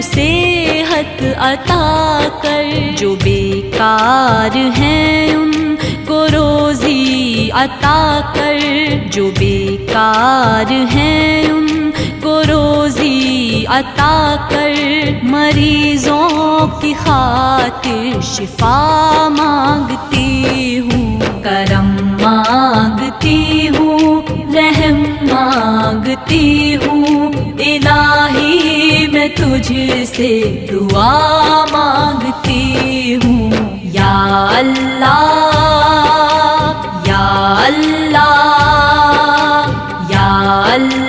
صحت عطا کر، جو بیکار ہیں ان کو روزی عطا کر، جو بیکار ہیں ان کو روزی عطا کر، مریضوں کی خاطر شفا مانگتی ہوں، کرم مانگتی ہوں، رحم مانگتی ہوں، الہی میں تجھ سے دعا مانگتی ہوں، یا اللہ یا اللہ یا اللہ۔